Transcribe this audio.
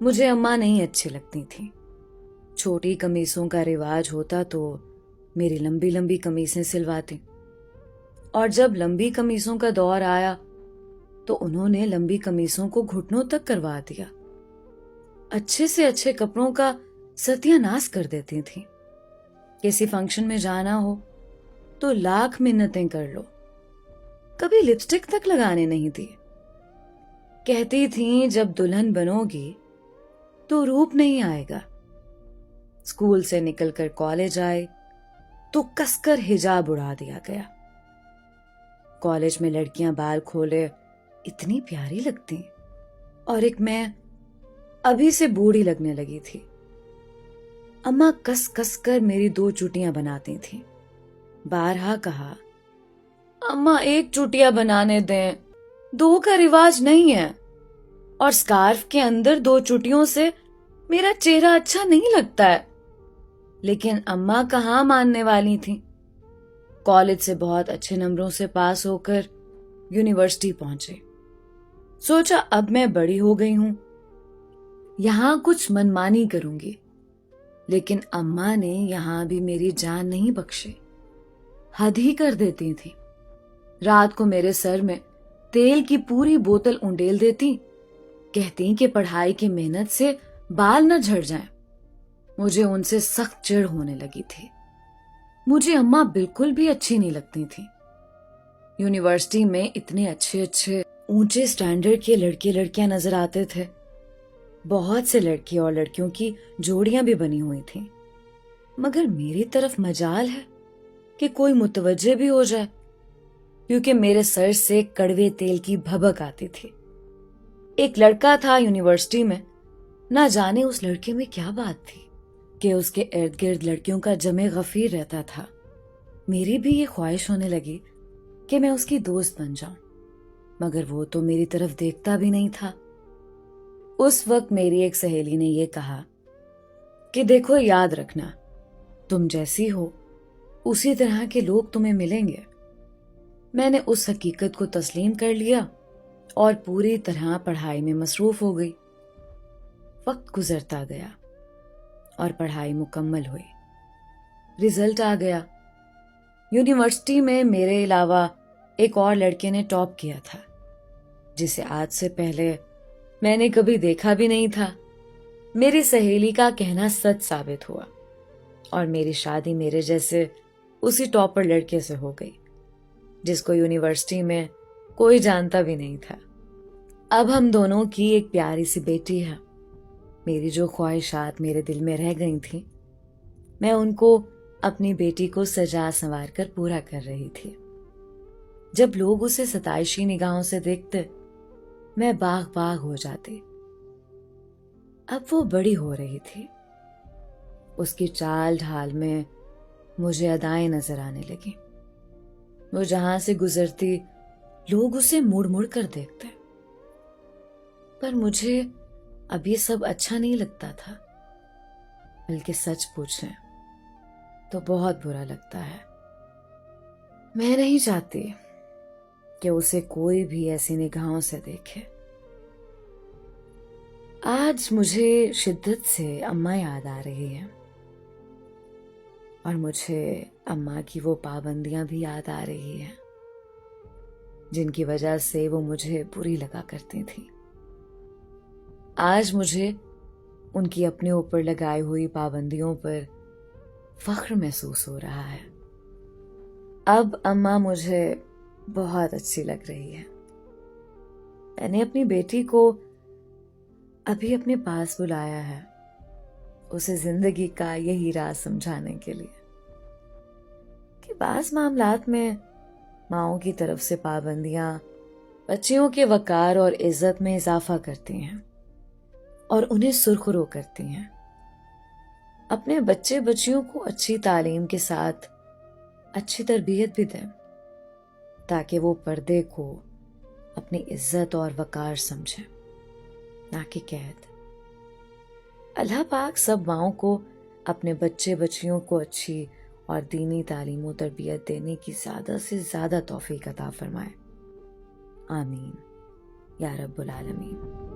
مجھے اماں نہیں اچھی لگتی تھیں. چھوٹی قمیصوں کا رواج ہوتا تو میری لمبی لمبی قمیصیں سلواتی، اور جب لمبی قمیصوں کا دور آیا تو انہوں نے لمبی قمیصوں کو گھٹنوں تک کروا دیا. اچھے سے اچھے کپڑوں کا ستیہ ناش کر دیتی تھیں. کسی فنکشن میں جانا ہو تو لاکھ منتیں کر لو، کبھی لپسٹک تک لگانے نہیں دی. کہتی تھیں جب دلہن بنو گی تو روپ نہیں آئے گا. اسکول سے نکل کر کالج آئے تو کس کر حجاب اڑا دیا گیا. کالج میں لڑکیاں بال کھولے اتنی پیاری لگتی، اور ایک میں ابھی سے بوڑھی لگنے لگی تھی. اماں کس کس کر میری 2 چوٹیاں بناتی تھیں. بارہا کہا، اماں ایک چوٹیاں بنانے دیں، 2 کا رواج نہیں ہے، اور سکارف کے اندر 2 چوٹیوں سے میرا چہرہ اچھا نہیں لگتا ہے. لیکن اماں کہاں ماننے والی تھیں. کالج سے بہت اچھے نمبروں سے پاس ہو کر یونیورسٹی پہنچے. سوچا اب میں بڑی ہو گئی ہوں، یہاں کچھ منمانی کروں گی. لیکن اماں نے یہاں بھی میری جان نہیں بخشی، حد ہی کر دیتی تھی. رات کو میرے سر میں تیل کی پوری بوتل انڈیل دیتی، کہتی کہ پڑھائی کی محنت سے بال نہ جھڑ جائیں. مجھے ان سے سخت چڑ ہونے لگی تھی. مجھے اماں بالکل بھی اچھی نہیں لگتی تھی. یونیورسٹی میں اتنے اچھے اچھے اونچے سٹینڈرڈ کے لڑکے لڑکیاں نظر آتے تھے. بہت سے لڑکے اور لڑکیوں کی جوڑیاں بھی بنی ہوئی تھیں، مگر میری طرف مجال ہے کہ کوئی متوجہ بھی ہو جائے، کیونکہ میرے سر سے کڑوے تیل کی بھبک آتی تھی. ایک لڑکا تھا یونیورسٹی میں، نہ جانے اس لڑکے میں کیا بات تھی کہ اس کے ارد گرد لڑکیوں کا جمع غفیر رہتا تھا. میری بھی یہ خواہش ہونے لگی کہ میں اس کی دوست بن جاؤں، مگر وہ تو میری طرف دیکھتا بھی نہیں تھا. اس وقت میری ایک سہیلی نے یہ کہا کہ دیکھو، یاد رکھنا، تم جیسی ہو اسی طرح کے لوگ تمہیں ملیں گے. میں نے اس حقیقت کو تسلیم کر لیا اور پوری طرح پڑھائی میں مصروف ہو گئی. وقت گزرتا گیا اور پڑھائی مکمل ہوئی. رزلٹ آ گیا. یونیورسٹی میں میرے علاوہ ایک اور لڑکے نے ٹاپ کیا تھا، جسے آج سے پہلے میں نے کبھی دیکھا بھی نہیں تھا. میری سہیلی کا کہنا سچ ثابت ہوا اور میری شادی میرے جیسے اسی ٹاپر لڑکے سے ہو گئی، جس کو یونیورسٹی میں کوئی جانتا بھی نہیں تھا. اب ہم دونوں کی ایک پیاری سی بیٹی ہے. میری جو خواہشات میرے دل میں رہ گئی تھیں، میں ان کو اپنی بیٹی کو سجا سنوار کر پورا کر رہی تھی. جب لوگ اسے ستائشی نگاہوں سے دیکھتے، میں باغ باغ ہو جاتی. اب وہ بڑی ہو رہی تھی. اس کی چال ڈھال میں مجھے ادائیں نظر آنے لگی. وہ جہاں سے گزرتی لوگ اسے مڑ مڑ کر دیکھتے، پر مجھے اب یہ سب اچھا نہیں لگتا تھا، بلکہ سچ پوچھیں تو بہت برا لگتا ہے. میں نہیں چاہتی کہ اسے کوئی بھی ایسی نگاہوں سے دیکھے. آج مجھے شدت سے اماں یاد آ رہی ہے، اور مجھے اماں کی وہ پابندیاں بھی یاد آ رہی ہیں جن کی وجہ سے وہ مجھے بری لگا کرتی تھیں. آج مجھے ان کی اپنے اوپر لگائی ہوئی پابندیوں پر فخر محسوس ہو رہا ہے. اب اماں مجھے بہت اچھی لگ رہی ہے. میں نے اپنی بیٹی کو ابھی اپنے پاس بلایا ہے، اسے زندگی کا یہی راز سمجھانے کے لیے کہ بعض معاملات میں ماؤں کی طرف سے پابندیاں بچیوں کے وقار اور عزت میں اضافہ کرتی ہیں اور انہیں سرخرو کرتی ہیں. اپنے بچے بچیوں کو اچھی تعلیم کے ساتھ اچھی تربیت بھی دیں تاکہ وہ پردے کو اپنی عزت اور وقار سمجھیں، نہ کہ قید. اللہ پاک سب ماؤں کو اپنے بچے بچیوں کو اچھی اور دینی تعلیم و تربیت دینے کی زیادہ سے زیادہ توفیق عطا فرمائے. آمین یا رب العالمین.